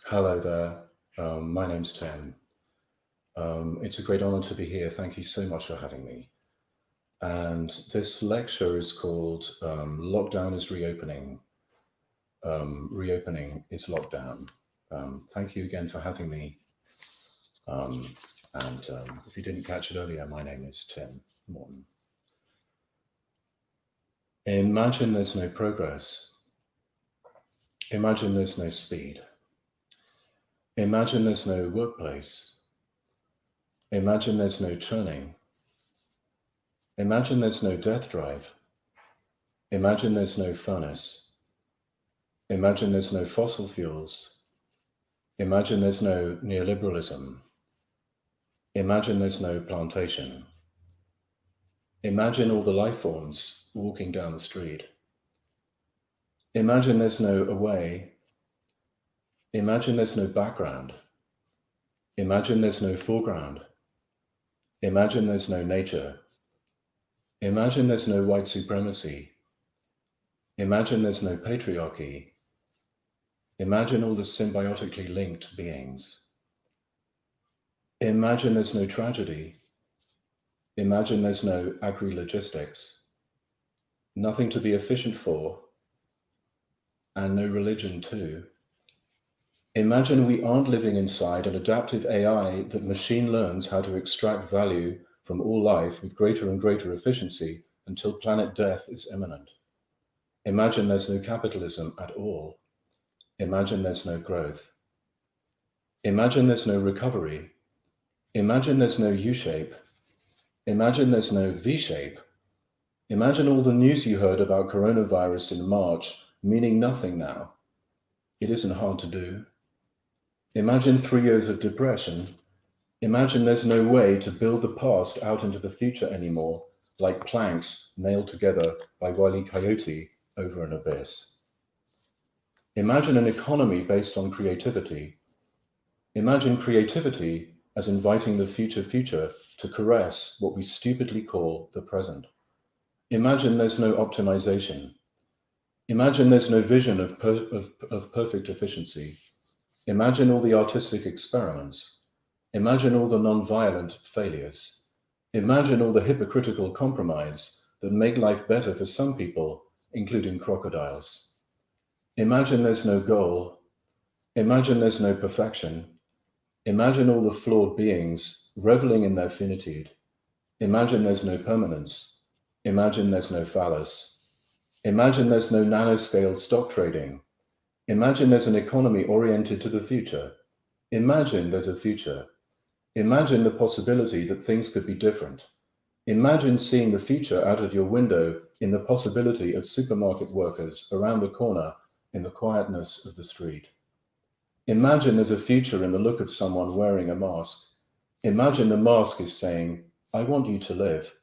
Hello there. My name's Tim. It's a great honor to be here. Thank you so much for having me. And this lecture is called Lockdown is Reopening. Reopening is Lockdown. Thank you again for having me. And if you didn't catch it earlier, my name is Tim Morton. Imagine there's no progress. Imagine there's no speed. Imagine there's no workplace. Imagine there's no turning. Imagine there's no death drive. Imagine there's no furnace. Imagine there's no fossil fuels. Imagine there's no neoliberalism. Imagine there's no plantation. Imagine all the life forms walking down the street. Imagine there's no away. Imagine there's no background. Imagine there's no foreground. Imagine there's no nature. Imagine there's no white supremacy. Imagine there's no patriarchy. Imagine all the symbiotically linked beings. Imagine there's no tragedy. Imagine there's no agri-logistics. Nothing to be efficient for, and no religion too. Imagine we aren't living inside an adaptive AI that machine learns how to extract value from all life with greater and greater efficiency until planet death is imminent. Imagine there's no capitalism at all. Imagine there's no growth. Imagine there's no recovery. Imagine there's no U-shape. Imagine there's no V-shape. Imagine all the news you heard about coronavirus in March meaning nothing now. It isn't hard to do. Imagine 3 years of depression. Imagine there's no way to build the past out into the future anymore, like planks nailed together by Wile E. Coyote over an abyss. Imagine an economy based on creativity. Imagine creativity as inviting the future to caress what we stupidly call the present. Imagine there's no optimization. Imagine there's no vision of perfect efficiency. Imagine all the artistic experiments. Imagine all the non-violent failures. Imagine all the hypocritical compromise that make life better for some people, including crocodiles. Imagine there's no goal. Imagine there's no perfection. Imagine all the flawed beings reveling in their finitude. Imagine there's no permanence. Imagine there's no phallus. Imagine there's no nanoscale stock trading. Imagine there's an economy oriented to the future. Imagine there's a future. Imagine the possibility that things could be different. Imagine seeing the future out of your window in the possibility of supermarket workers around the corner in the quietness of the street. Imagine there's a future in the look of someone wearing a mask. Imagine the mask is saying, "I want you to live."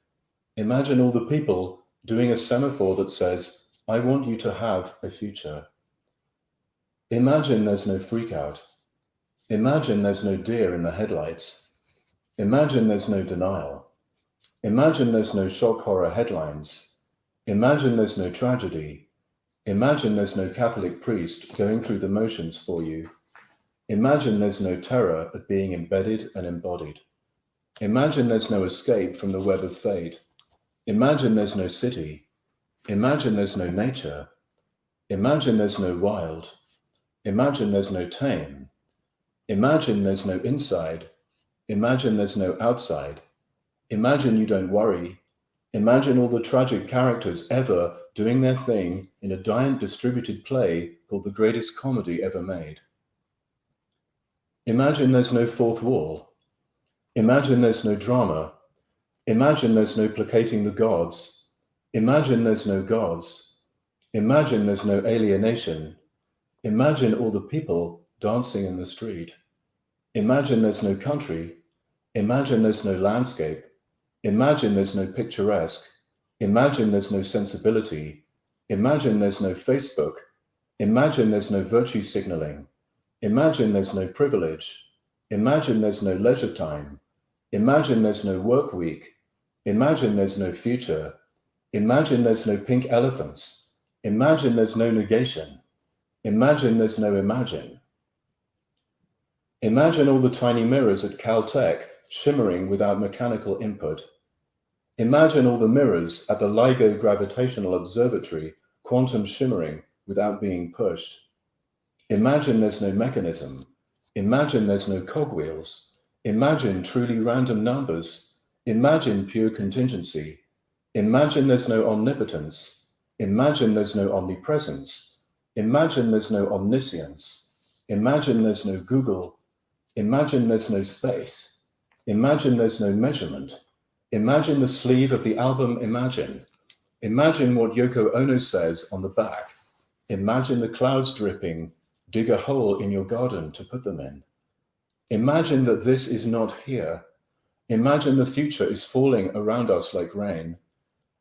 Imagine all the people doing a semaphore that says, "I want you to have a future." Imagine there's no freakout. Imagine there's no deer in the headlights. Imagine there's no denial. Imagine there's no shock horror headlines. Imagine there's no tragedy. Imagine there's no Catholic priest going through the motions for you. Imagine there's no terror at being embedded and embodied. Imagine there's no escape from the web of fate. Imagine there's no city. Imagine there's no nature. Imagine there's no wild. Imagine there's no tame. Imagine there's no inside. Imagine there's no outside. Imagine you don't worry. Imagine all the tragic characters ever doing their thing in a giant distributed play called the greatest comedy ever made. Imagine there's no fourth wall. Imagine there's no drama. Imagine there's no placating the gods. Imagine there's no gods. Imagine there's no alienation. Imagine all the people dancing in the street. Imagine there's no country. Imagine there's no landscape. Imagine there's no picturesque. Imagine there's no sensibility. Imagine there's no Facebook. Imagine there's no virtue signaling. Imagine there's no privilege. Imagine there's no leisure time. Imagine there's no work week. Imagine there's no future. Imagine there's no pink elephants. Imagine there's no negation. Imagine there's no imagine. Imagine all the tiny mirrors at Caltech shimmering without mechanical input. Imagine all the mirrors at the LIGO Gravitational Observatory quantum shimmering without being pushed. Imagine there's no mechanism. Imagine there's no cogwheels. Imagine truly random numbers. Imagine pure contingency. Imagine there's no omnipotence. Imagine there's no omnipresence. Imagine there's no omniscience. Imagine there's no Google. Imagine there's no space. Imagine there's no measurement. Imagine the sleeve of the album Imagine. Imagine what Yoko Ono says on the back. Imagine the clouds dripping. Dig a hole in your garden to put them in. Imagine that this is not here. Imagine the future is falling around us like rain.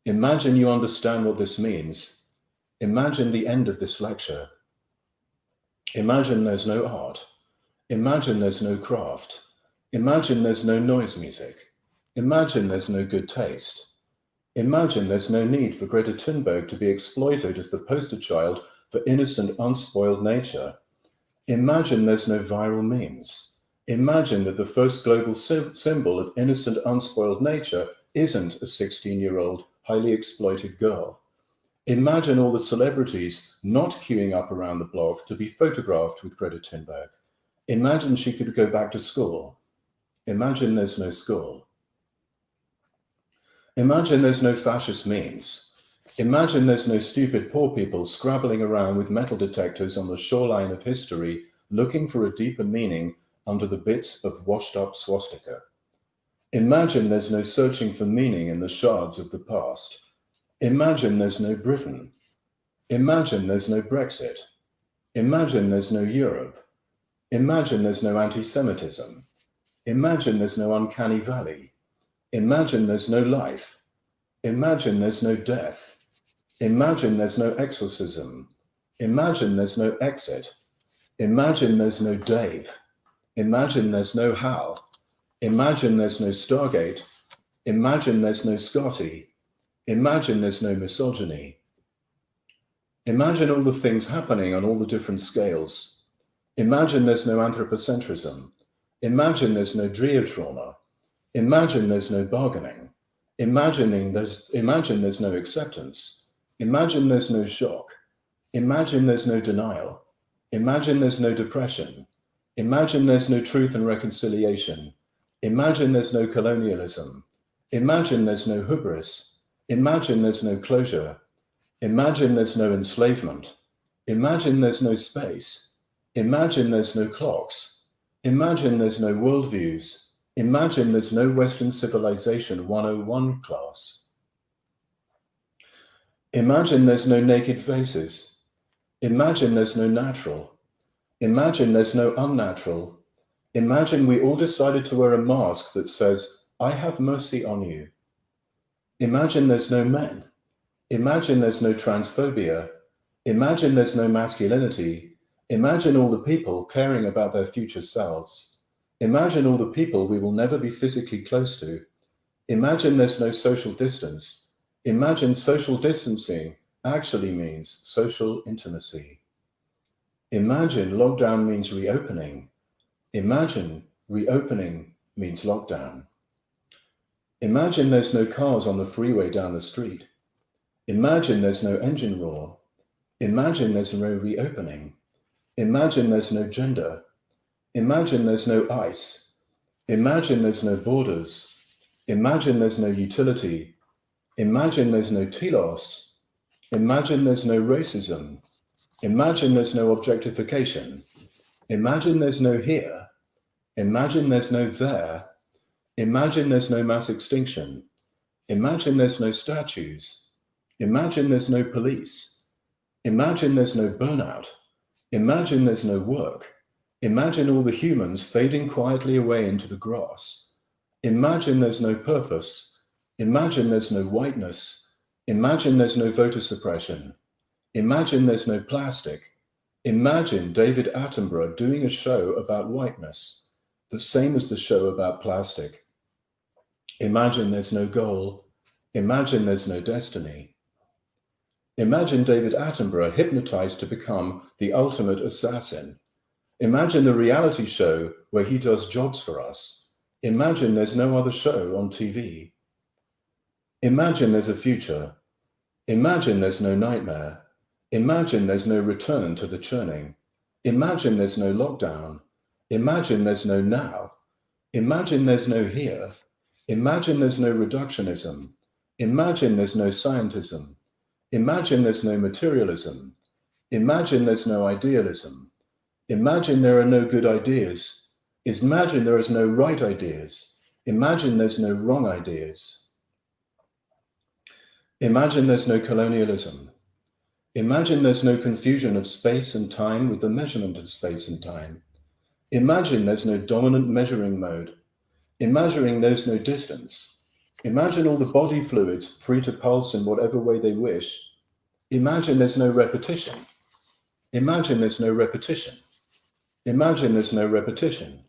Imagine you understand what this means. Imagine the end of this lecture. Imagine there's no art. Imagine there's no craft. Imagine there's no noise music. Imagine there's no good taste. Imagine there's no need for Greta Thunberg to be exploited as the poster child for innocent, unspoiled nature. Imagine there's no viral memes. Imagine that the first global symbol of innocent, unspoiled nature isn't a 16-year-old, highly exploited girl. Imagine all the celebrities not queuing up around the block to be photographed with Greta Thunberg. Imagine she could go back to school. Imagine there's no school. Imagine there's no fascist memes. Imagine there's no stupid poor people scrabbling around with metal detectors on the shoreline of history looking for a deeper meaning under the bits of washed-up swastika. Imagine there's no searching for meaning in the shards of the past. Imagine there's no Britain. Imagine there's no Brexit. Imagine there's no Europe. Imagine there's no anti-Semitism. Imagine there's no uncanny valley. Imagine there's no life. Imagine there's no death. Imagine there's no exorcism. Imagine there's no exit. Imagine there's no Dave. Imagine there's no Hal. Imagine there's no Stargate. Imagine there's no Scotty. Imagine there's no misogyny. Imagine all the things happening on all the different scales. Imagine there's no anthropocentrism. Imagine there's no Drea trauma. Imagine there's no bargaining. Imagine there's no acceptance. Imagine there's no shock. Imagine there's no denial. Imagine there's no depression. Imagine there's no truth and reconciliation. Imagine there's no colonialism. Imagine there's no hubris. Imagine there's no closure. Imagine there's no enslavement. Imagine there's no space. Imagine there's no clocks. Imagine there's no worldviews. Imagine there's no Western Civilization 101 class. Imagine there's no naked faces. Imagine there's no natural. Imagine there's no unnatural. Imagine we all decided to wear a mask that says, "I have mercy on you." Imagine there's no men. Imagine there's no transphobia. Imagine there's no masculinity. Imagine all the people caring about their future selves. Imagine all the people we will never be physically close to. Imagine there's no social distance. Imagine social distancing actually means social intimacy. Imagine lockdown means reopening. Imagine reopening means lockdown. Imagine there's no cars on the freeway down the street. Imagine there's no engine roar. Imagine there's no reopening. Imagine there's no gender. Imagine there's no ice. Imagine there's no borders. Imagine there's no utility. Imagine there's no telos. Imagine there's no racism. Imagine there's no objectification. Imagine there's no here. Imagine there's no there. Imagine there's no mass extinction. Imagine there's no statues. Imagine there's no police. Imagine there's no burnout. Imagine there's no work. Imagine all the humans fading quietly away into the grass. Imagine there's no purpose. Imagine there's no whiteness. Imagine there's no voter suppression. Imagine there's no plastic. Imagine David Attenborough doing a show about whiteness, the same as the show about plastic. Imagine there's no goal. Imagine there's no destiny. Imagine David Attenborough hypnotized to become the ultimate assassin. Imagine the reality show where he does jobs for us. Imagine there's no other show on TV. Imagine there's a future. Imagine there's no nightmare. Imagine there's no return to the churning. Imagine there's no lockdown. Imagine there's no now. Imagine there's no here. Imagine there's no reductionism. Imagine there's no scientism. Imagine there's no materialism. Imagine there's no idealism. Imagine there are no good ideas. Imagine there is no right ideas. Imagine there's no wrong ideas. Imagine there's no colonialism. Imagine there's no confusion of space and time with the measurement of space and time. Imagine there's no dominant measuring mode. Imagine there's no distance. Imagine all the body fluids free to pulse in whatever way they wish. Imagine there's no repetition. Imagine there's no repetition. Imagine there's no repetition.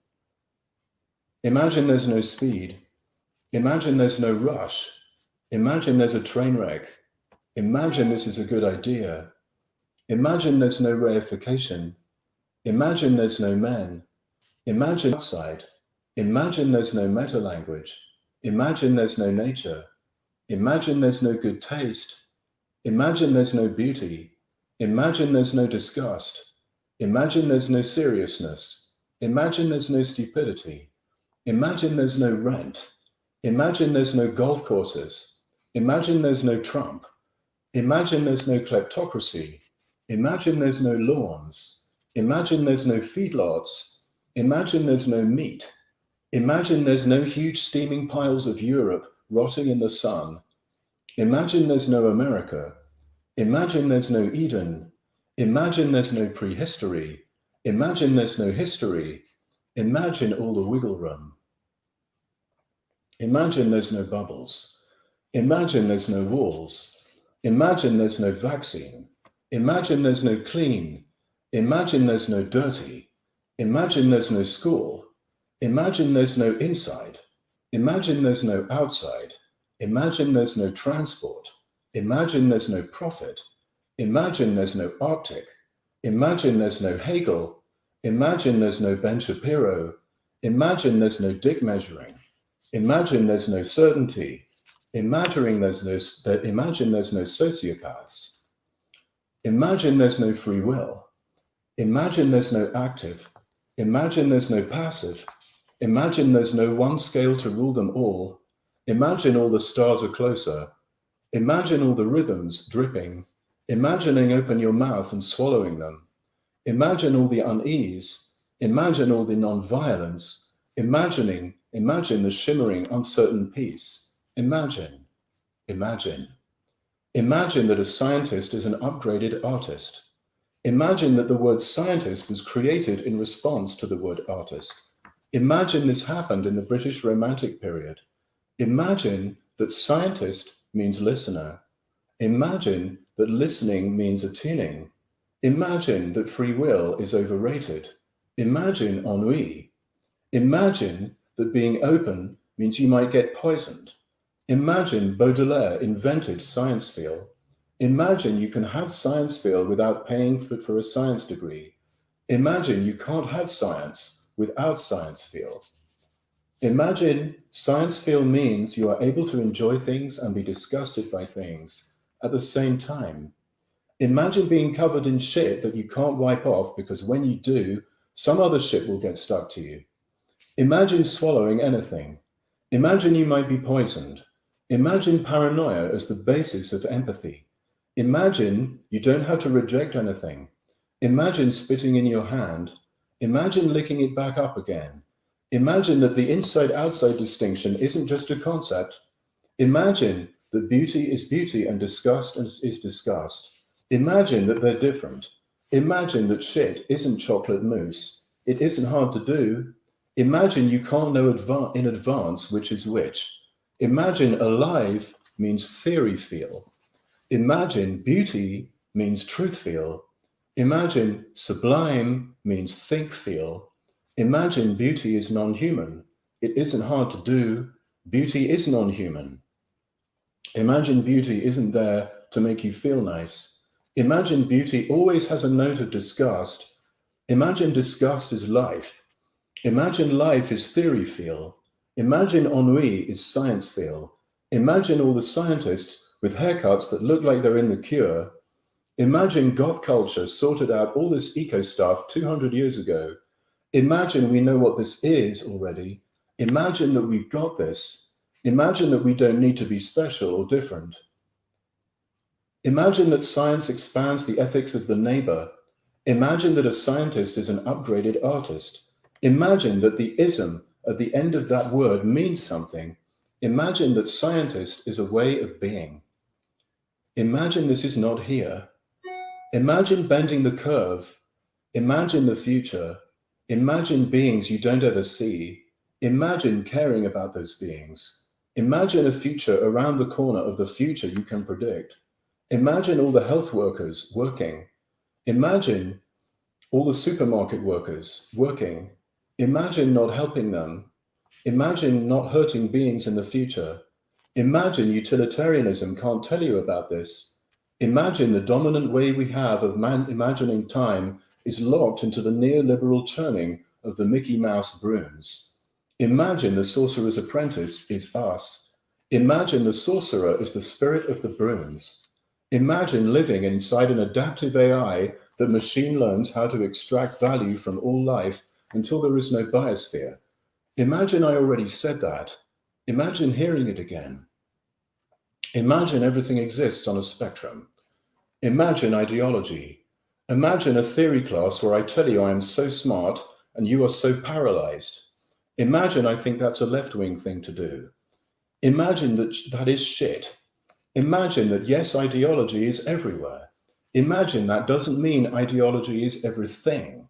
Imagine there's no speed. Imagine there's no rush. Imagine there's a train wreck. Imagine this is a good idea. Imagine there's no reification. Imagine there's no men. Imagine outside. Imagine there's no meta-language. Imagine there's no nature. Imagine there's no good taste. Imagine there's no beauty. Imagine there's no disgust. Imagine there's no seriousness. Imagine there's no stupidity. Imagine there's no rent. Imagine there's no golf courses. Imagine there's no Trump. Imagine there's no kleptocracy. Imagine there's no lawns. Imagine there's no feedlots. Imagine there's no meat. Imagine there's no huge steaming piles of Europe rotting in the sun. Imagine there's no America. Imagine there's no Eden. Imagine there's no prehistory. Imagine there's no history. Imagine all the wiggle room. Imagine there's no bubbles. Imagine there's no walls. Imagine there's no vaccine. Imagine there's no clean. Imagine there's no dirty. Imagine there's no school. Imagine there's no inside. Imagine there's no outside. Imagine there's no transport. Imagine there's no profit. Imagine there's no Arctic. Imagine there's no Hegel. Imagine there's no Ben Shapiro. Imagine there's no dick measuring. Imagine there's no certainty. Imagine there's no sociopaths. Imagine there's no free will. Imagine there's no active. Imagine there's no passive. Imagine there's no one scale to rule them all. Imagine all the stars are closer. Imagine all the rhythms dripping. Imagining open your mouth and swallowing them. Imagine all the unease. Imagine all the non-violence. Imagine the shimmering, uncertain peace. Imagine that a scientist is an upgraded artist. Imagine that the word scientist was created in response to the word artist. Imagine this happened in the British Romantic period. Imagine that scientist means listener. Imagine that listening means attuning. Imagine that free will is overrated. Imagine ennui. Imagine that being open means you might get poisoned. Imagine Baudelaire invented science feel. Imagine you can have science feel without paying for a science degree. Imagine you can't have science without science feel. Imagine science feel means you are able to enjoy things and be disgusted by things at the same time. Imagine being covered in shit that you can't wipe off because when you do, some other shit will get stuck to you. Imagine swallowing anything. Imagine you might be poisoned. Imagine paranoia as the basis of empathy. Imagine you don't have to reject anything. Imagine spitting in your hand. Imagine licking it back up again. Imagine that the inside-outside distinction isn't just a concept. Imagine that beauty is beauty and disgust is disgust. Imagine that they're different. Imagine that shit isn't chocolate mousse. It isn't hard to do. Imagine you can't know in advance which is which. Imagine alive means theory feel. Imagine beauty means truth feel. Imagine sublime means think feel. Imagine beauty is non-human. It isn't hard to do. Beauty is non-human. Imagine beauty isn't there to make you feel nice. Imagine beauty always has a note of disgust. Imagine disgust is life. Imagine life is theory feel. Imagine ennui is science feel. Imagine all the scientists with haircuts that look like they're in the cure. Imagine goth culture sorted out all this eco stuff 200 years ago. Imagine we know what this is already. Imagine that we've got this. Imagine that we don't need to be special or different. Imagine that science expands the ethics of the neighbor. Imagine that a scientist is an upgraded artist. Imagine that the ism at the end of that word means something. Imagine that scientist is a way of being. Imagine this is not here. Imagine bending the curve. Imagine the future. Imagine beings you don't ever see. Imagine caring about those beings. Imagine a future around the corner of the future you can predict. Imagine all the health workers working. Imagine all the supermarket workers working. Imagine not helping them. Imagine not hurting beings in the future. Imagine utilitarianism can't tell you about this. Imagine the dominant way we have of imagining time is locked into the neoliberal churning of the Mickey Mouse brooms. Imagine the sorcerer's apprentice is us. Imagine the sorcerer is the spirit of the brooms. Imagine living inside an adaptive AI that machine learns how to extract value from all life until there is no biosphere. Imagine I already said that. Imagine hearing it again. Imagine everything exists on a spectrum. Imagine ideology. Imagine a theory class where I tell you I am so smart and you are so paralyzed. Imagine I think that's a left-wing thing to do. Imagine that is shit. Imagine that yes, ideology is everywhere. Imagine that doesn't mean ideology is everything.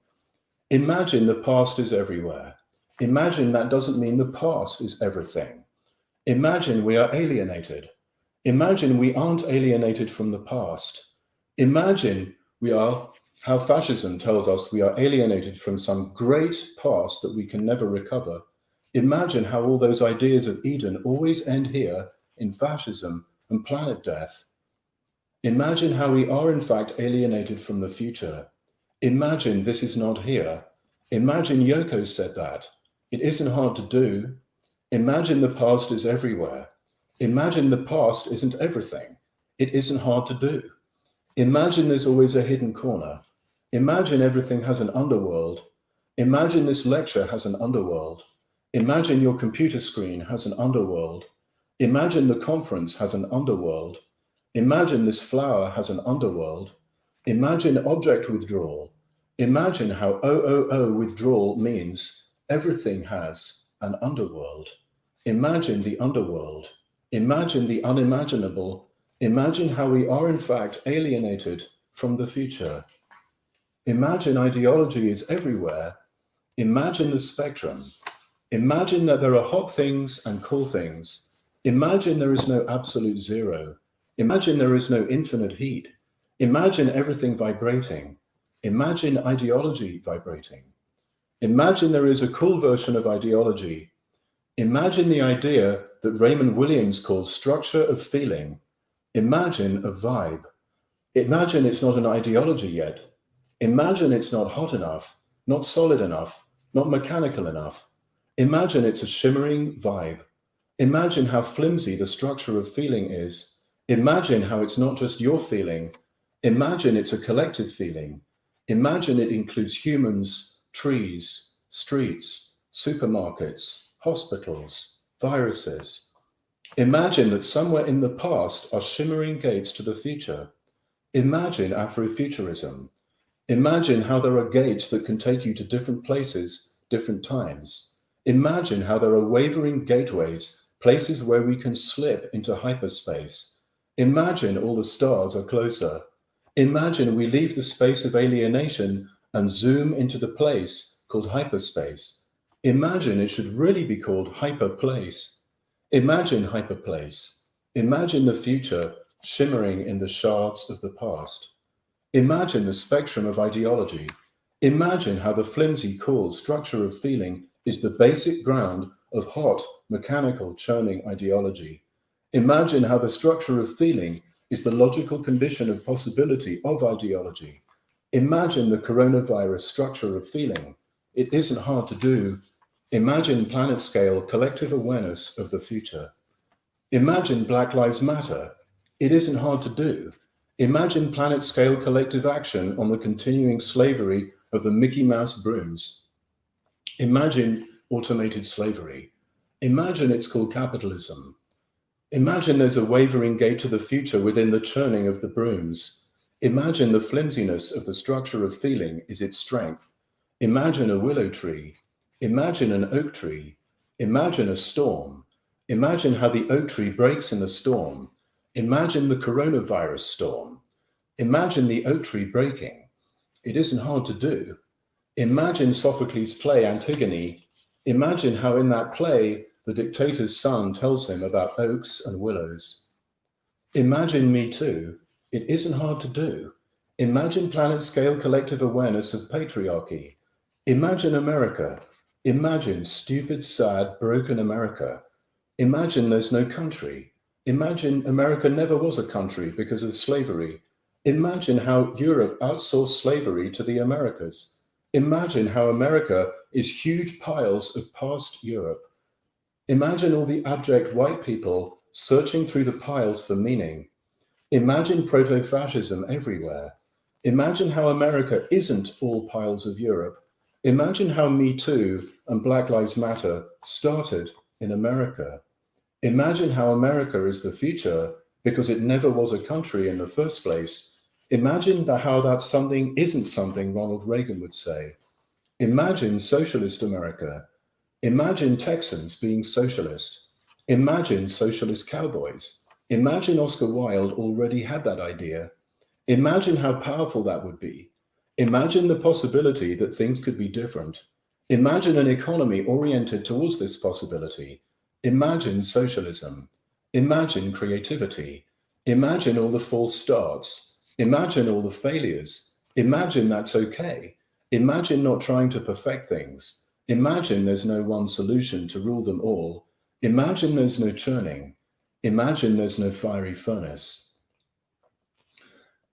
Imagine the past is everywhere. Imagine that doesn't mean the past is everything. Imagine we are alienated. Imagine we aren't alienated from the past. Imagine we are how fascism tells us we are alienated from some great past that we can never recover. Imagine how all those ideas of Eden always end here in fascism and planet death. Imagine how we are in fact alienated from the future. Imagine this is not here. Imagine Yoko said that. It isn't hard to do. Imagine the past is everywhere. Imagine the past isn't everything. It isn't hard to do. Imagine there's always a hidden corner. Imagine everything has an underworld. Imagine this lecture has an underworld. Imagine your computer screen has an underworld. Imagine the conference has an underworld. Imagine this flower has an underworld. Imagine object withdrawal. Imagine how OOO withdrawal means everything has an underworld. Imagine the underworld. Imagine the unimaginable. Imagine how we are in fact alienated from the future. Imagine ideology is everywhere. Imagine the spectrum. Imagine that there are hot things and cool things. Imagine there is no absolute zero. Imagine there is no infinite heat. Imagine everything vibrating. Imagine ideology vibrating. Imagine there is a cool version of ideology. Imagine the idea that Raymond Williams called structure of feeling. Imagine a vibe. Imagine it's not an ideology yet. Imagine it's not hot enough, not solid enough, not mechanical enough. Imagine it's a shimmering vibe. Imagine how flimsy the structure of feeling is. Imagine how it's not just your feeling. Imagine it's a collective feeling. Imagine it includes humans, trees, streets, supermarkets, hospitals, viruses. Imagine that somewhere in the past are shimmering gates to the future. Imagine Afrofuturism. Imagine how there are gates that can take you to different places, different times. Imagine how there are wavering gateways, places where we can slip into hyperspace. Imagine all the stars are closer. Imagine we leave the space of alienation and zoom into the place called hyperspace. Imagine it should really be called hyperplace. Imagine hyperplace. Imagine the future shimmering in the shards of the past. Imagine the spectrum of ideology. Imagine how the flimsy, cool structure of feeling is the basic ground of hot, mechanical, churning ideology. Imagine how the structure of feeling is the logical condition of possibility of ideology. Imagine the coronavirus structure of feeling. It isn't hard to do. Imagine planet scale collective awareness of the future. Imagine Black Lives Matter. It isn't hard to do. Imagine planet scale collective action on the continuing slavery of the Mickey Mouse brooms. Imagine automated slavery. Imagine it's called capitalism. Imagine there's a wavering gate to the future within the churning of the brooms. Imagine the flimsiness of the structure of feeling is its strength. Imagine a willow tree. Imagine an oak tree. Imagine a storm. Imagine how the oak tree breaks in the storm. Imagine the coronavirus storm. Imagine the oak tree breaking. It isn't hard to do. Imagine Sophocles' play Antigone. Imagine how in that play, the dictator's son tells him about oaks and willows. Imagine Me Too. It isn't hard to do. Imagine planet-scale collective awareness of patriarchy. Imagine America. Imagine stupid, sad, broken America. Imagine there's no country. Imagine America never was a country because of slavery. Imagine how Europe outsourced slavery to the Americas. Imagine how America is huge piles of past Europe. Imagine all the abject white people searching through the piles for meaning. Imagine proto-fascism everywhere. Imagine how America isn't all piles of Europe. Imagine how Me Too and Black Lives Matter started in America. Imagine how America is the future because it never was a country in the first place. Imagine how that something isn't something Ronald Reagan would say. Imagine socialist America. Imagine Texans being socialist. Imagine socialist cowboys. Imagine Oscar Wilde already had that idea. Imagine how powerful that would be. Imagine the possibility that things could be different. Imagine an economy oriented towards this possibility. Imagine socialism. Imagine creativity. Imagine all the false starts. Imagine all the failures. Imagine that's okay. Imagine not trying to perfect things. Imagine there's no one solution to rule them all. Imagine there's no churning. Imagine there's no fiery furnace.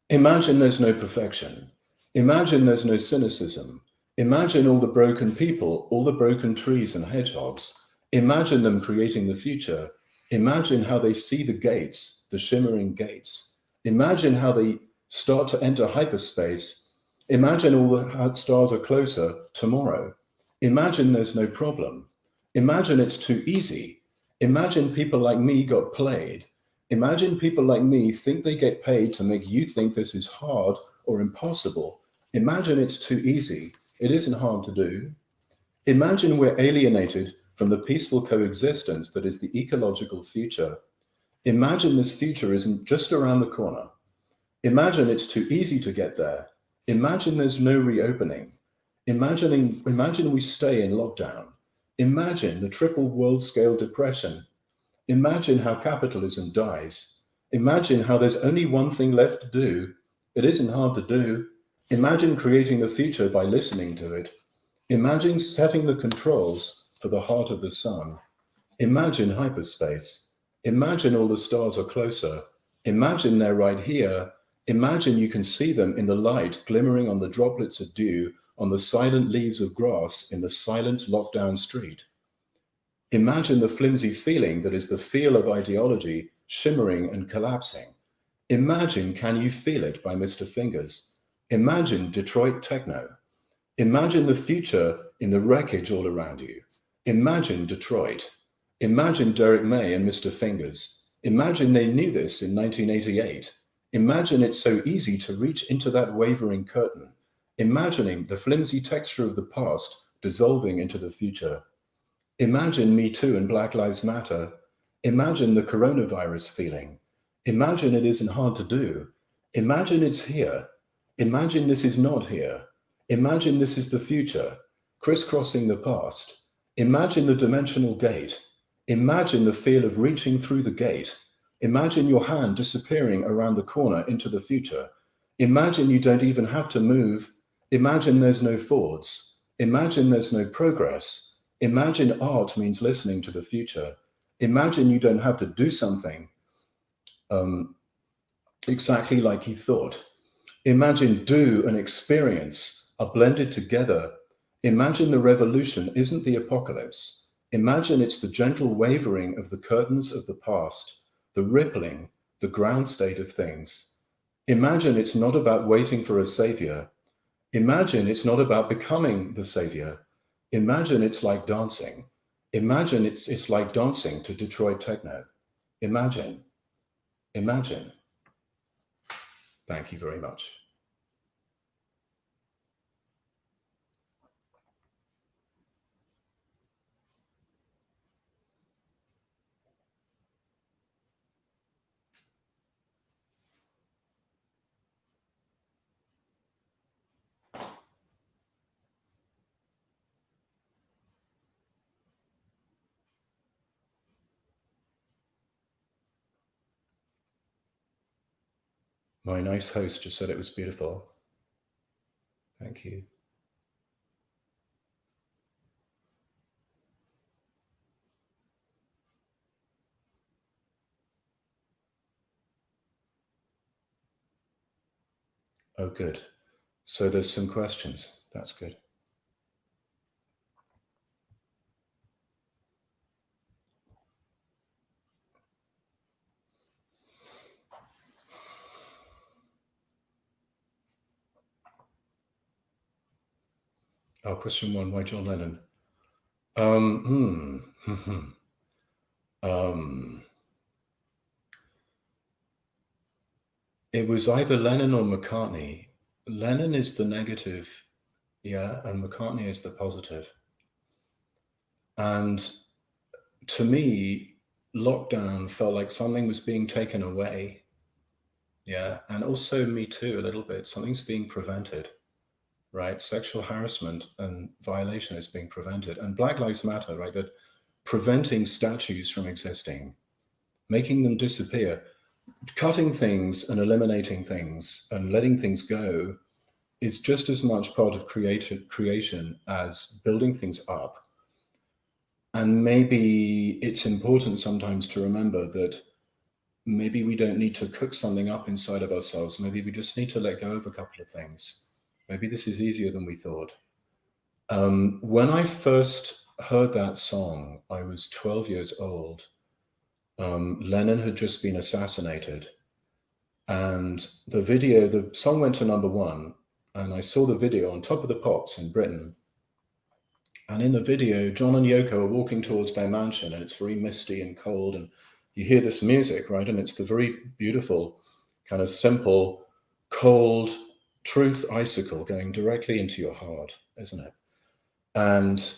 Imagine there's no perfection. Imagine there's no cynicism. Imagine all the broken people, all the broken trees and hedgehogs. Imagine them creating the future. Imagine how they see the gates, the shimmering gates. Imagine how they start to enter hyperspace. Imagine all the stars are closer tomorrow. Imagine there's no problem. Imagine it's too easy. Imagine people like me got played. Imagine people like me think they get paid to make you think this is hard or impossible. Imagine it's too easy. It isn't hard to do. Imagine we're alienated from the peaceful coexistence that is the ecological future. Imagine this future isn't just around the corner. Imagine it's too easy to get there. Imagine there's no reopening. Imagine we stay in lockdown. Imagine the triple world-scale depression. Imagine how capitalism dies. Imagine how there's only one thing left to do. It isn't hard to do. Imagine creating the future by listening to it. Imagine setting the controls for the heart of the sun. Imagine hyperspace. Imagine all the stars are closer. Imagine they're right here. Imagine you can see them in the light glimmering on the droplets of dew on the silent leaves of grass in the silent lockdown street. Imagine the flimsy feeling that is the feel of ideology shimmering and collapsing. Imagine Can You Feel It by Mr. Fingers. Imagine Detroit techno. Imagine the future in the wreckage all around you. Imagine Detroit. Imagine Derek May and Mr. Fingers. Imagine they knew this in 1988. Imagine it's so easy to reach into that wavering curtain, imagining the flimsy texture of the past dissolving into the future. Imagine Me Too and Black Lives Matter. Imagine the coronavirus feeling. Imagine it isn't hard to do. Imagine it's here. Imagine this is not here. Imagine this is the future, crisscrossing the past. Imagine the dimensional gate. Imagine the feel of reaching through the gate. Imagine your hand disappearing around the corner into the future. Imagine you don't even have to move. Imagine there's no forwards. Imagine there's no progress. Imagine art means listening to the future. Imagine you don't have to do something exactly like you thought. Imagine do and experience are blended together. Imagine the revolution isn't the apocalypse. Imagine it's the gentle wavering of the curtains of the past, the rippling, the ground state of things. Imagine it's not about waiting for a savior. Imagine it's not about becoming the savior. Imagine it's like dancing. Imagine it's like dancing to Detroit techno. Imagine. Imagine. Thank you very much. My nice host just said it was beautiful. Thank you. Oh, good. So there's some questions. That's good. Oh, question one, why John Lennon? It was either Lennon or McCartney. Lennon is the negative, yeah, and McCartney is the positive. And to me, lockdown felt like something was being taken away. Yeah, and also me too, a little bit. Something's being prevented, right? Sexual harassment and violation is being prevented. And Black Lives Matter, right? That preventing statues from existing, making them disappear, cutting things and eliminating things and letting things go is just as much part of creation as building things up. And maybe it's important sometimes to remember that maybe we don't need to cook something up inside of ourselves. Maybe we just need to let go of a couple of things. Maybe this is easier than we thought. When I first heard that song, I was 12 years old. Lennon had just been assassinated. And the song went to #1, and I saw the video on Top of the Pops in Britain. And in the video, John and Yoko are walking towards their mansion, and it's very misty and cold, and you hear this music, right? And it's the very beautiful, kind of simple, cold truth icicle going directly into your heart, isn't it? And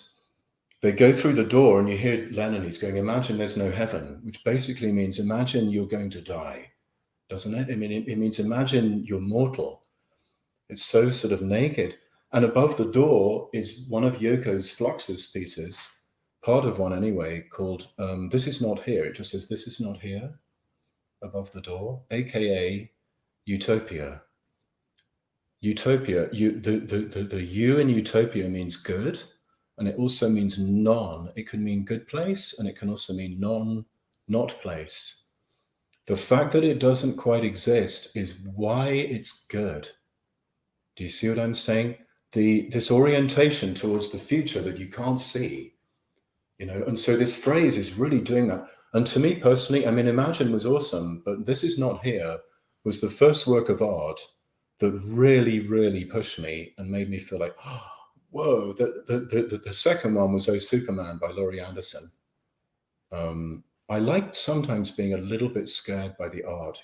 they go through the door, and you hear Lennon, he's going, imagine there's no heaven, which basically means imagine you're going to die, doesn't it? I mean, it means imagine you're mortal. It's so sort of naked. And above the door is one of Yoko's Fluxus pieces, part of one anyway, called This Is Not Here. It just says, This Is Not Here, above the door, aka Utopia. Utopia, the U in Utopia means good, and it also means non. It can mean good place, and it can also mean not place. The fact that it doesn't quite exist is why it's good. Do you see what I'm saying? This orientation towards the future that you can't see, and so this phrase is really doing that. And to me personally, I mean, Imagine was awesome, but This Is Not Here was the first work of art that really, really pushed me and made me feel like, oh, whoa. The second one was Oh Superman by Laurie Anderson. I liked sometimes being a little bit scared by the art,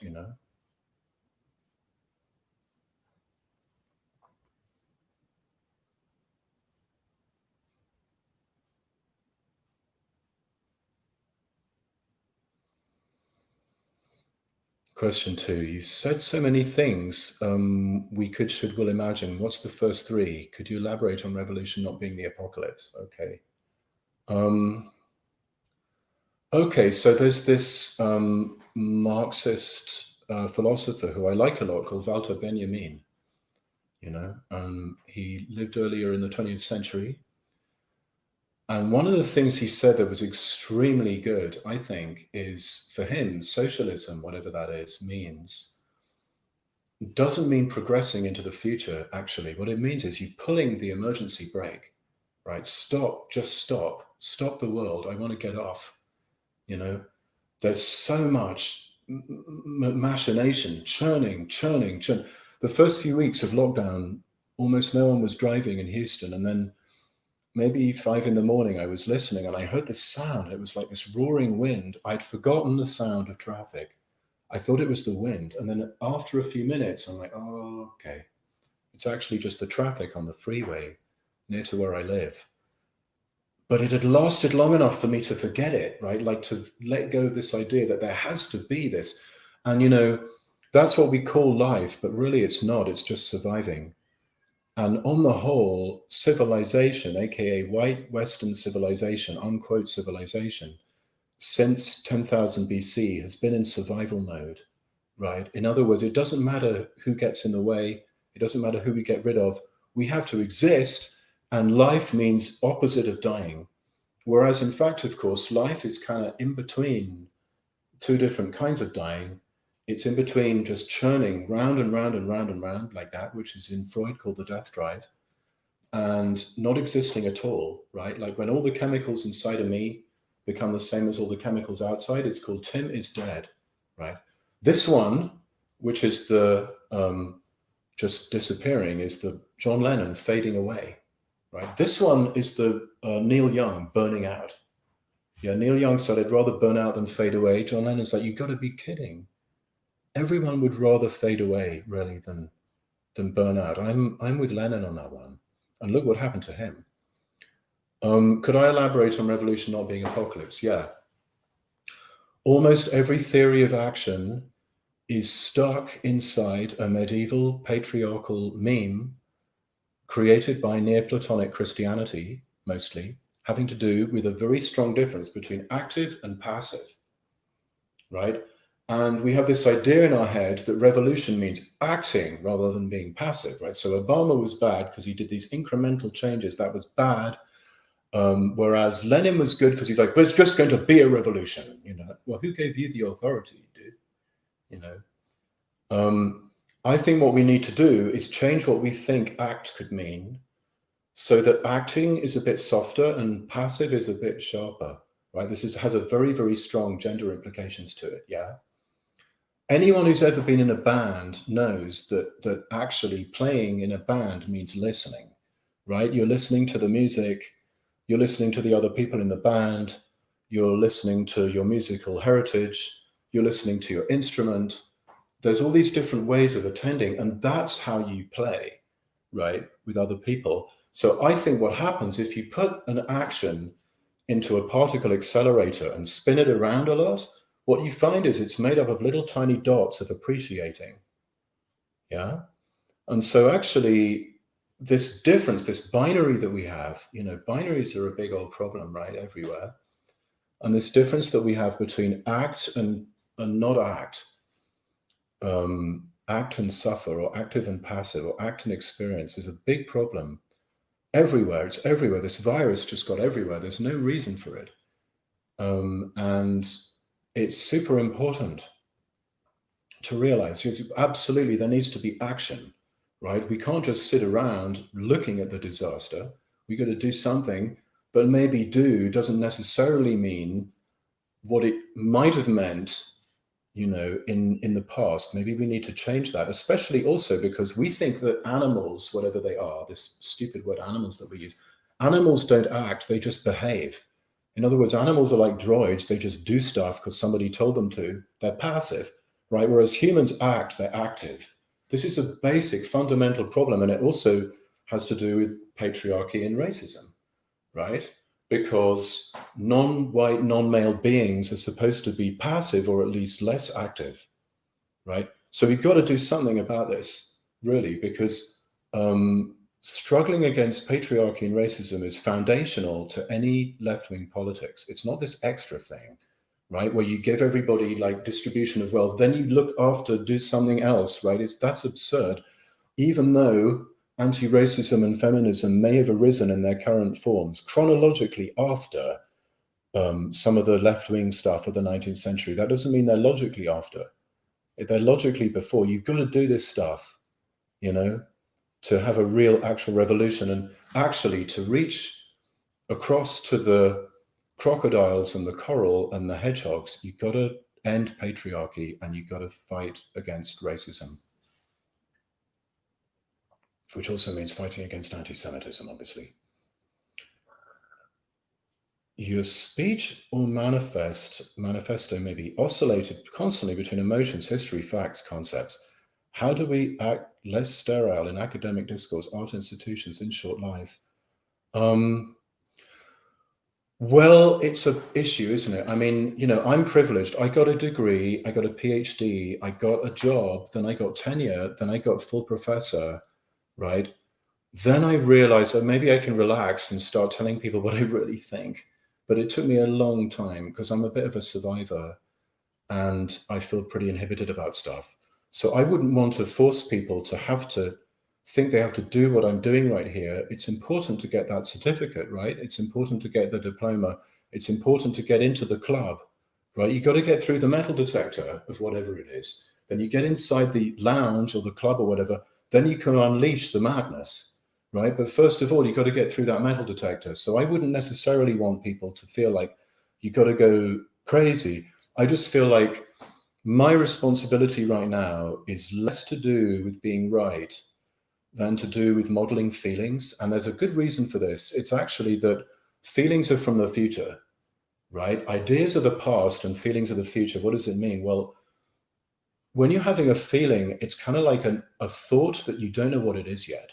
Question 2. You said so many things. Will imagine. What's the first 3? Could you elaborate on revolution not being the apocalypse? Okay. Okay, so there's this Marxist philosopher who I like a lot called Walter Benjamin. He lived earlier in the 20th century. And one of the things he said that was extremely good, I think, is for him, socialism, whatever that is, means doesn't mean progressing into the future, actually. What it means is you pulling the emergency brake, right? Stop, just stop. Stop the world. I want to get off. You know, there's so much machination, churning. The first few weeks of lockdown, almost no one was driving in Houston. And then maybe 5 a.m, I was listening and I heard this sound. It was like this roaring wind. I'd forgotten the sound of traffic. I thought it was the wind. And then after a few minutes, I'm like, oh, okay. It's actually just the traffic on the freeway near to where I live. But it had lasted long enough for me to forget it, right? Like to let go of this idea that there has to be this. And, you know, that's what we call life, but really it's not. It's just surviving. And on the whole, civilization, aka white Western civilization, unquote civilization, since 10,000 BC has been in survival mode, right? In other words, it doesn't matter who gets in the way. It doesn't matter who we get rid of. We have to exist, and life means opposite of dying. Whereas in fact, of course, life is kind of in between two different kinds of dying. It's in between just churning round and round and round and round like that, which is in Freud called the death drive, and not existing at all, right? Like when all the chemicals inside of me become the same as all the chemicals outside, it's called Tim is dead, right? This one, which is the just disappearing, is the John Lennon fading away, right? This one is the Neil Young burning out. Yeah, Neil Young said, I'd rather burn out than fade away. John Lennon's like, you've got to be kidding. Everyone would rather fade away, really, than burn out. I'm with Lennon on that one. And look what happened to him. Could I elaborate on revolution not being apocalypse? Yeah. Almost every theory of action is stuck inside a medieval patriarchal meme created by Neoplatonic Christianity, mostly, having to do with a very strong difference between active and passive, right? And we have this idea in our head that revolution means acting rather than being passive, right? So Obama was bad because he did these incremental changes. That was bad. Whereas Lenin was good because he's like, but it's just going to be a revolution, you know. Well, who gave you the authority, dude? You know. I think what we need to do is change what we think act could mean, so that acting is a bit softer and passive is a bit sharper, right? This has a very, very strong gender implications to it. Yeah. Anyone who's ever been in a band knows that actually playing in a band means listening, right? You're listening to the music. You're listening to the other people in the band. You're listening to your musical heritage. You're listening to your instrument. There's all these different ways of attending, and that's how you play, right, with other people. So I think what happens if you put an action into a particle accelerator and spin it around a lot, what you find is it's made up of little tiny dots of appreciating. Yeah. And so actually, this difference, this binary that we have, you know, binaries are a big old problem, right, everywhere. And this difference that we have between act and not act, act and suffer, or active and passive, or act and experience, is a big problem everywhere. It's everywhere. This virus just got everywhere. There's no reason for it. And it's super important to realize, yes, absolutely, there needs to be action. Right? We can't just sit around looking at the disaster. We got to do something, but maybe do doesn't necessarily mean what it might have meant, you know, in the past. Maybe we need to change that, especially also because we think that animals, whatever they are, this stupid word animals that we use, animals don't act, they just behave. In other words, animals are like droids. They just do stuff because somebody told them to. They're passive, right? Whereas humans act, they're active. This is a basic fundamental problem, and it also has to do with patriarchy and racism, right? Because non-white, non-male beings are supposed to be passive or at least less active, right? So we've got to do something about this, really, because struggling against patriarchy and racism is foundational to any left-wing politics. It's not this extra thing, right, where you give everybody like distribution of wealth, then you look after, do something else, right? That's absurd. Even though anti-racism and feminism may have arisen in their current forms chronologically after some of the left-wing stuff of the 19th century, that doesn't mean they're logically after, They're logically before. You've got to do this stuff, you know, to have a real actual revolution, and actually to reach across to the crocodiles and the coral and the hedgehogs. You've got to end patriarchy, and you've got to fight against racism, which also means fighting against anti-Semitism, obviously. Your speech or manifesto may be oscillated constantly between emotions, history, facts, concepts. How do we act less sterile in academic discourse, art institutions, in short life? Well, it's an issue, isn't it? I mean, you know, I'm privileged. I got a degree, I got a PhD, I got a job, then I got tenure, then I got full professor, right? Then I realized that maybe I can relax and start telling people what I really think. But it took me a long time because I'm a bit of a survivor and I feel pretty inhibited about stuff. So I wouldn't want to force people to have to think they have to do what I'm doing right here. It's important to get that certificate, right? It's important to get the diploma. It's important to get into the club, right? You got to get through the metal detector of whatever it is. Then you get inside the lounge or the club or whatever. Then you can unleash the madness. Right. But first of all, you've got to get through that metal detector. So I wouldn't necessarily want people to feel like you got to go crazy. I just feel like my responsibility right now is less to do with being right than to do with modeling feelings. And there's a good reason for this. It's actually that feelings are from the future, right? Ideas are the past and feelings are the future. What does it mean? Well, when you're having a feeling, it's kind of like a thought that you don't know what it is yet.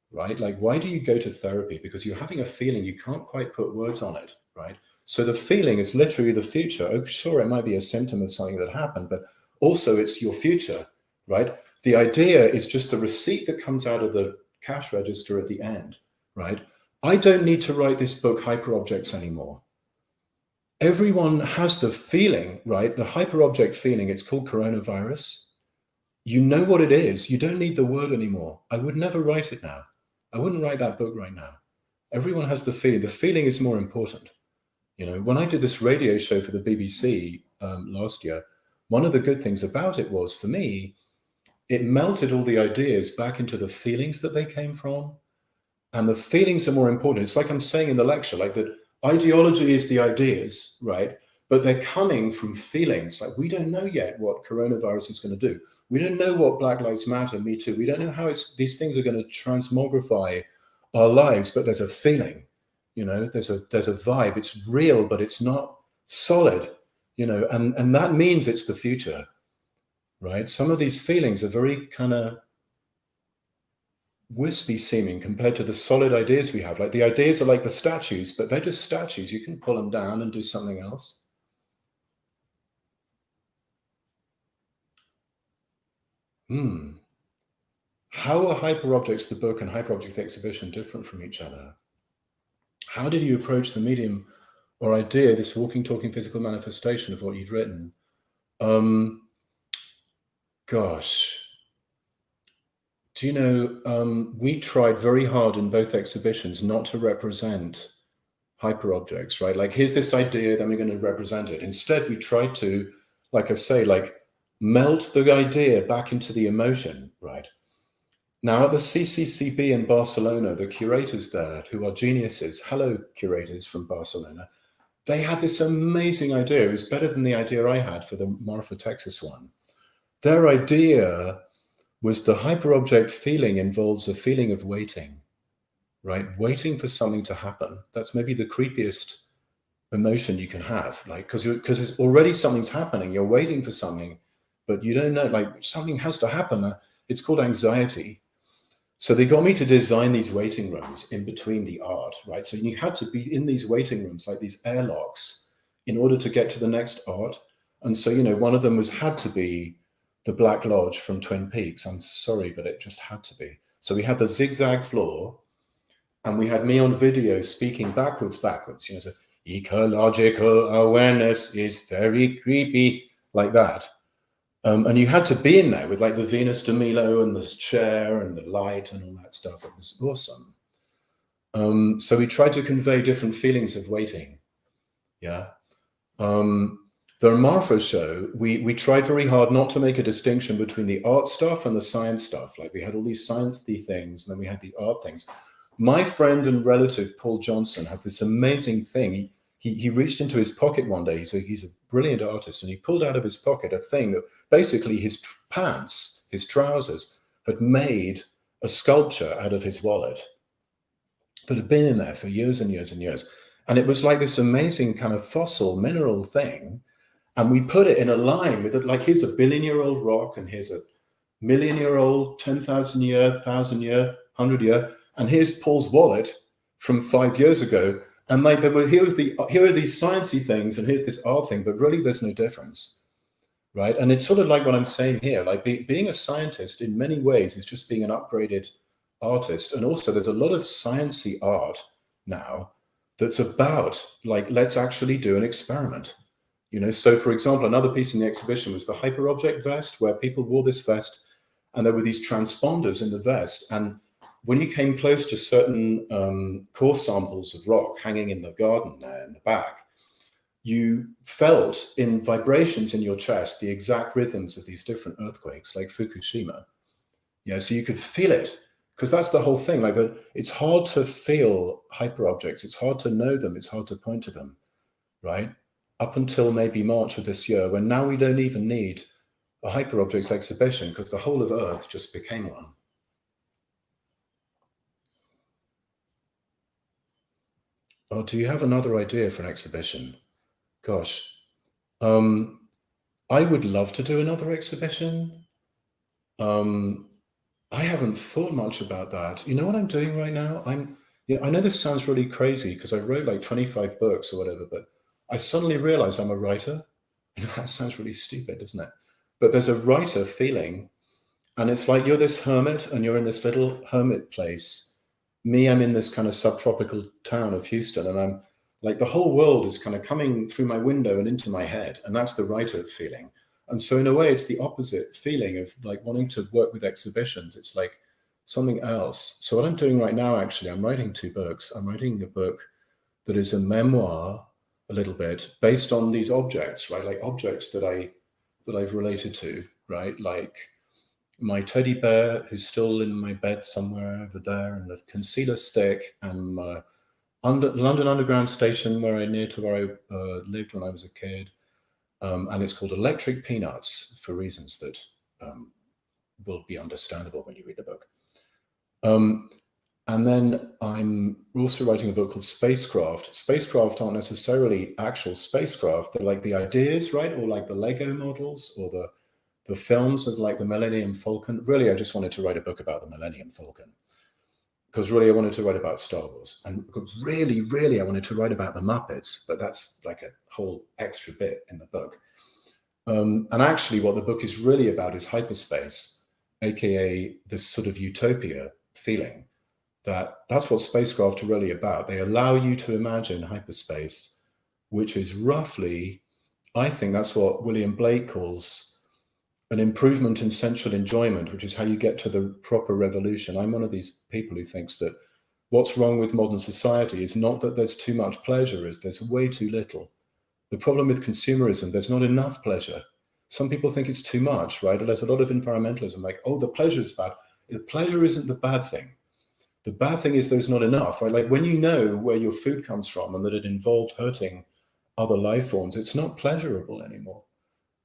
Right? Like, why do you go to therapy? Because you're having a feeling, you can't quite put words on it, right? So the feeling is literally the future. Oh, sure, it might be a symptom of something that happened, but also it's your future, right? The idea is just the receipt that comes out of the cash register at the end, right? I don't need to write this book, Hyperobjects, anymore. Everyone has the feeling, right? The hyperobject feeling, it's called coronavirus. You know what it is. You don't need the word anymore. I would never write it now. I wouldn't write that book right now. Everyone has the feeling. The feeling is more important. You know, when I did this radio show for the BBC last year, one of the good things about it was, for me, it melted all the ideas back into the feelings that they came from. And the feelings are more important. It's like I'm saying in the lecture, like that ideology is the ideas, right? But they're coming from feelings. Like, we don't know yet what coronavirus is going to do. We don't know what Black Lives Matter, Me Too. We don't know how these things are going to transmogrify our lives, but there's a feeling, you know, there's a vibe. It's real, but it's not solid, you know, and that means it's the future, right? Some of these feelings are very kind of wispy seeming compared to the solid ideas we have. Like, the ideas are like the statues, but they're just statues. You can pull them down and do something else. How are Hyperobjects, the book, and Hyperobject the exhibition different from each other? How did you approach the medium or idea, this walking, talking, physical manifestation of what you'd written? Gosh. Do you know, we tried very hard in both exhibitions not to represent hyperobjects, right? Like, here's this idea, then we're going to represent it. Instead, we tried to, like I say, like, melt the idea back into the emotion, right? Now, at the CCCB in Barcelona, the curators there, who are geniuses, hello, curators from Barcelona, they had this amazing idea. It was better than the idea I had for the Marfa, Texas one. Their idea was the hyperobject feeling involves a feeling of waiting, right? Waiting for something to happen. That's maybe the creepiest emotion you can have, like, because it's already something's happening. You're waiting for something, but you don't know, like, something has to happen. It's called anxiety. So they got me to design these waiting rooms in between the art, right? So you had to be in these waiting rooms, like these airlocks, in order to get to the next art. And so, you know, one of them had to be the Black Lodge from Twin Peaks. I'm sorry, but it just had to be. So we had the zigzag floor, and we had me on video speaking backwards, you know, so ecological awareness is very creepy, like that. And you had to be in there with, like, the Venus de Milo and the chair and the light and all that stuff. It was awesome. So we tried to convey different feelings of waiting. Yeah. The Marfa show, we tried very hard not to make a distinction between the art stuff and the science stuff. Like we had all these sciencey things, and then we had the art things. My friend and relative, Paul Johnson, has this amazing thing. He reached into his pocket one day. He's a brilliant artist, and he pulled out of his pocket a thing that basically his pants, his trousers, had made a sculpture out of his wallet that had been in there for years and years and years. And it was like this amazing kind of fossil mineral thing. And we put it in a line with it, like, here's a billion-year-old rock, and here's a million-year-old, 10,000 year, 1,000 year, 100 year, and here's Paul's wallet from 5 years ago. And like, here are these sciencey things, and here's this art thing, but really there's no difference, right? And it's sort of like what I'm saying here, like being a scientist in many ways is just being an upgraded artist. And also there's a lot of sciencey art now that's about, like, let's actually do an experiment. You know, so for example, another piece in the exhibition was the hyperobject vest, where people wore this vest and there were these transponders in the vest. And when you came close to certain core samples of rock hanging in the garden there in the back, you felt in vibrations in your chest the exact rhythms of these different earthquakes, like Fukushima. Yeah, so you could feel it, because that's the whole thing. Like, it's hard to feel hyperobjects. It's hard to know them. It's hard to point to them, right? Up until maybe March of this year, when now we don't even need a hyperobjects exhibition because the whole of Earth just became one. Oh, do you have another idea for an exhibition? Gosh, I would love to do another exhibition. I haven't thought much about that. You know what I'm doing right now? I know this sounds really crazy because I wrote like 25 books or whatever, but I suddenly realized I'm a writer. That sounds really stupid, doesn't it? But there's a writer feeling, and it's like you're this hermit and you're in this little hermit place. Me, I'm in this kind of subtropical town of Houston, and I'm like, the whole world is kind of coming through my window and into my head, and that's the writer feeling. And so in a way, it's the opposite feeling of like wanting to work with exhibitions. It's like something else. So what I'm doing right now, actually, I'm writing 2 books. I'm writing a book that is a memoir, a little bit, based on these objects, right? Like objects that I've related to, right? Like my teddy bear who's still in my bed somewhere over there, and a concealer stick, and my London Underground station near to where I lived when I was a kid. And it's called Electric Peanuts, for reasons that will be understandable when you read the book. And then I'm also writing a book called Spacecraft. Spacecraft aren't necessarily actual spacecraft. They're like the ideas, right? Or like the Lego models, or the films of like the Millennium Falcon. Really, I just wanted to write a book about the Millennium Falcon, because really I wanted to write about Star Wars. And really, really I wanted to write about the Muppets, but that's like a whole extra bit in the book. And actually what the book is really about is hyperspace, aka this sort of utopia feeling. That's what spacecraft are really about. They allow you to imagine hyperspace, which is roughly, I think that's what William Blake calls an improvement in sensual enjoyment, which is how you get to the proper revolution. I'm one of these people who thinks that what's wrong with modern society is not that there's too much pleasure, is there's way too little. The problem with consumerism, there's not enough pleasure. Some people think it's too much, right? There's a lot of environmentalism, like, oh, the pleasure is bad. The pleasure isn't the bad thing. The bad thing is there's not enough, right? Like when you know where your food comes from and that it involved hurting other life forms, it's not pleasurable anymore,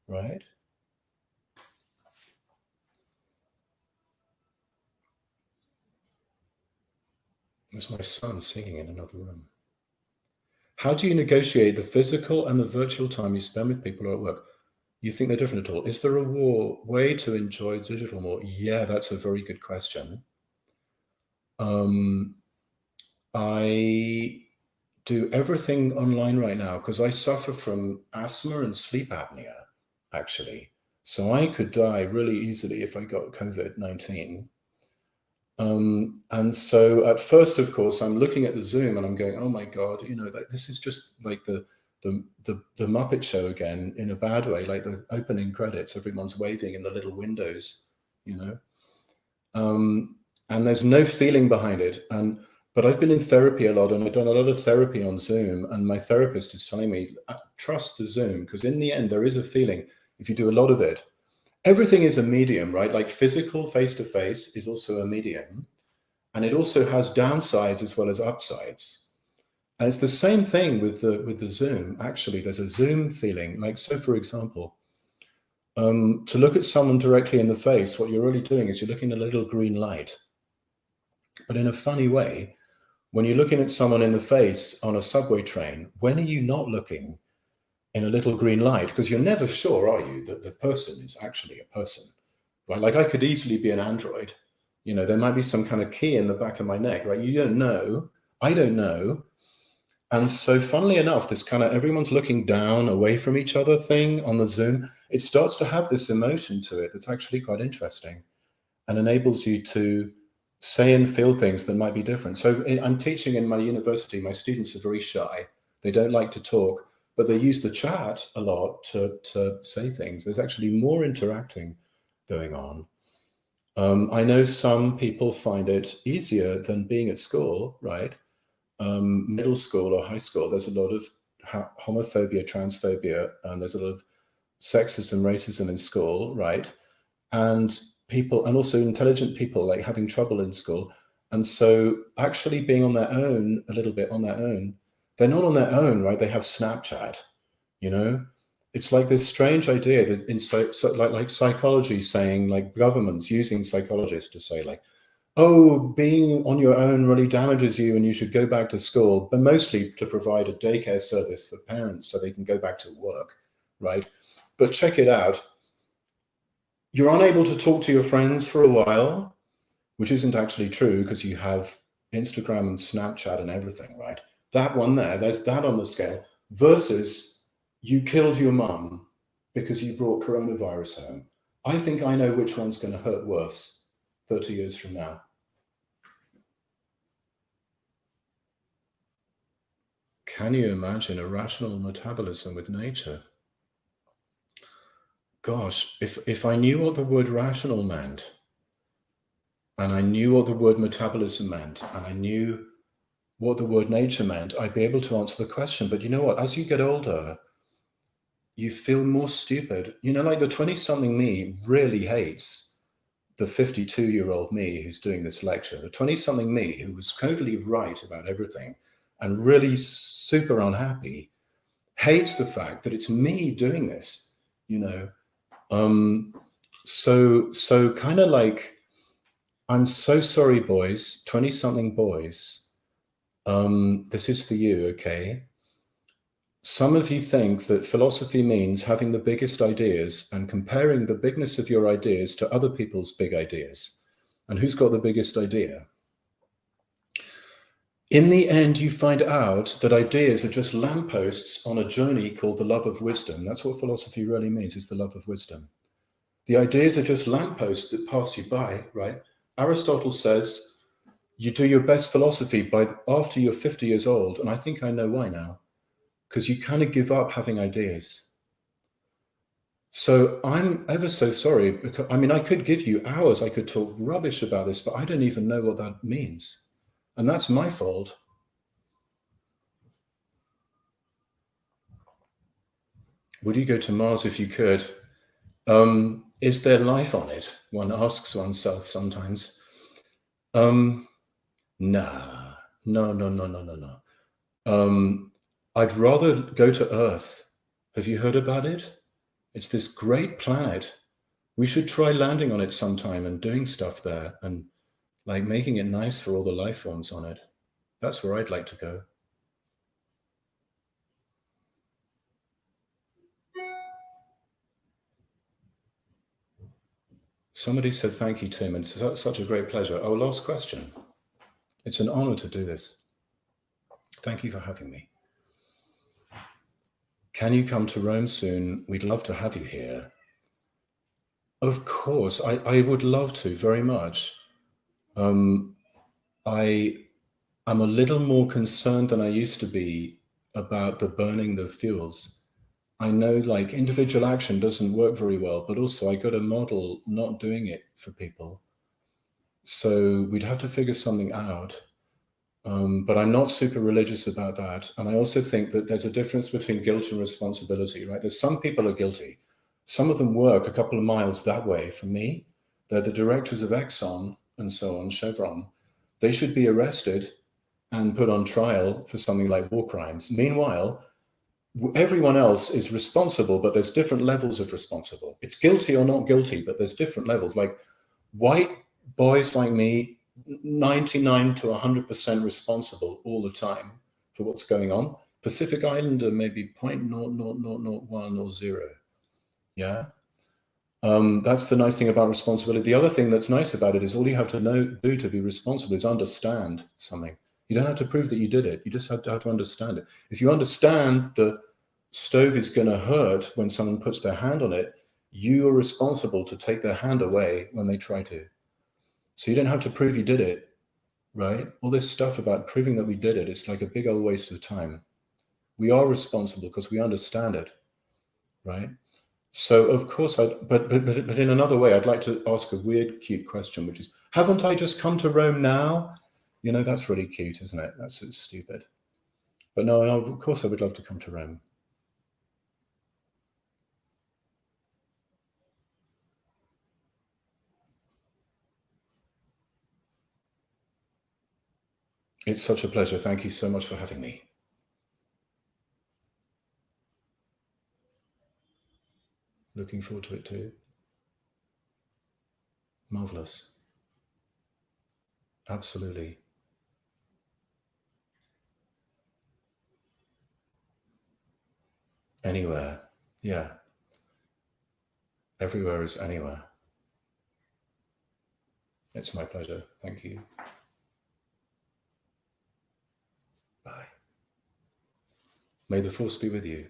right? There's my son singing in another room. How do you negotiate the physical and the virtual time you spend with people or at work? You think they're different at all? Is there a way to enjoy digital more? Yeah, that's a very good question. I do everything online right now because I suffer from asthma and sleep apnea, actually. So I could die really easily if I got COVID-19. And so at first, of course, I'm looking at the Zoom and I'm going, oh my God, you know, like, this is just like the Muppet Show again, in a bad way, like the opening credits, everyone's waving in the little windows, you know. And there's no feeling behind it. And But I've been in therapy a lot, and I've done a lot of therapy on Zoom, and my therapist is telling me, trust the Zoom, because in the end, there is a feeling, if you do a lot of it, everything is a medium, right? Like physical face-to-face is also a medium, and it also has downsides as well as upsides. And it's the same thing with the Zoom. Actually, there's a Zoom feeling. Like, so for example, to look at someone directly in the face, what you're really doing is you're looking at a little green light. But in a funny way, when you're looking at someone in the face on a subway train, when are you not looking in a little green light? Because you're never sure, are you, that the person is actually a person, right? Like, I could easily be an android. You know, there might be some kind of key in the back of my neck, right? You don't know. I don't know. And so funnily enough, this kind of everyone's looking down away from each other thing on the Zoom, it starts to have this emotion to it that's actually quite interesting and enables you to say and feel things that might be different. So I'm teaching in my university. My students are very shy. They don't like to talk, but they use the chat a lot to say things. There's actually more interacting going on. I know some people find it easier than being at school, right? Middle school or high school, there's a lot of homophobia, transphobia, and there's a lot of sexism, racism in school, right? And people, and also intelligent people, like having trouble in school. And so actually being on their own, a little bit on their own, they're not on their own, right? They have Snapchat, you know? It's like this strange idea that in like psychology saying, like governments using psychologists to say like, oh, being on your own really damages you and you should go back to school, but mostly to provide a daycare service for parents so they can go back to work, right? But check it out. You're unable to talk to your friends for a while, which isn't actually true because you have Instagram and Snapchat and everything, right? That one there's that on the scale, versus you killed your mum because you brought coronavirus home. I think I know which one's going to hurt worse 30 years from now. Can you imagine a rational metabolism with nature? Gosh, if I knew what the word rational meant, and I knew what the word metabolism meant, and I knew what the word nature meant, I'd be able to answer the question. But you know what? As you get older, you feel more stupid. You know, like the 20-something me really hates the 52-year-old me who's doing this lecture. The 20-something me who was totally right about everything and really super unhappy hates the fact that it's me doing this, you know. So kind of like, I'm so sorry, boys, 20-something boys. This is for you, okay? Some of you think that philosophy means having the biggest ideas and comparing the bigness of your ideas to other people's big ideas. And who's got the biggest idea? In the end, you find out that ideas are just lampposts on a journey called the love of wisdom. That's what philosophy really means, is the love of wisdom. The ideas are just lampposts that pass you by, right? Aristotle says you do your best philosophy after you're 50 years old. And I think I know why now. Because you kind of give up having ideas. So I'm ever so sorry, because I mean, I could give you hours, I could talk rubbish about this, but I don't even know what that means. And that's my fault. Would you go to Mars if you could? Is there life on it? One asks oneself sometimes. Nah, no. I'd rather go to Earth. Have you heard about it? It's this great planet. We should try landing on it sometime and doing stuff there and like making it nice for all the life forms on it. That's where I'd like to go. Somebody said, thank you, Tim. It's such a great pleasure. Oh, last question. It's an honor to do this. Thank you for having me. Can you come to Rome soon? We'd love to have you here. Of course, I would love to very much. I am a little more concerned than I used to be about the burning the fuels. I know like individual action doesn't work very well, but also I got a model not doing it for people. So we'd have to figure something out. But I'm not super religious about that. And I also think that there's a difference between guilt and responsibility, right? There's some people are guilty. Some of them work a couple of miles that way from me. They're the directors of Exxon and so on, Chevron. They should be arrested and put on trial for something like war crimes. Meanwhile, everyone else is responsible, but there's different levels of responsible. It's guilty or not guilty, but there's different levels. Like white boys like me, 99 to 100% responsible all the time for what's going on. Pacific Islander, maybe 0.00001 or 0. Yeah. That's the nice thing about responsibility. The other thing that's nice about it is all you have to do to be responsible is understand something. You don't have to prove that you did it. You just have to understand it. If you understand the stove is going to hurt when someone puts their hand on it, you are responsible to take their hand away when they try to. So you don't have to prove you did it, right? All this stuff about proving that we did it, it's like a big old waste of time. We are responsible because we understand it, right? So of course, but in another way, I'd like to ask a weird, cute question, which is, haven't I just come to Rome now? You know, that's really cute, isn't it? That's stupid. But no, of course I would love to come to Rome. It's such a pleasure. Thank you so much for having me. Looking forward to it too. Marvelous. Absolutely. Anywhere. Yeah. Everywhere is anywhere. It's my pleasure. Thank you. Bye. May the force be with you.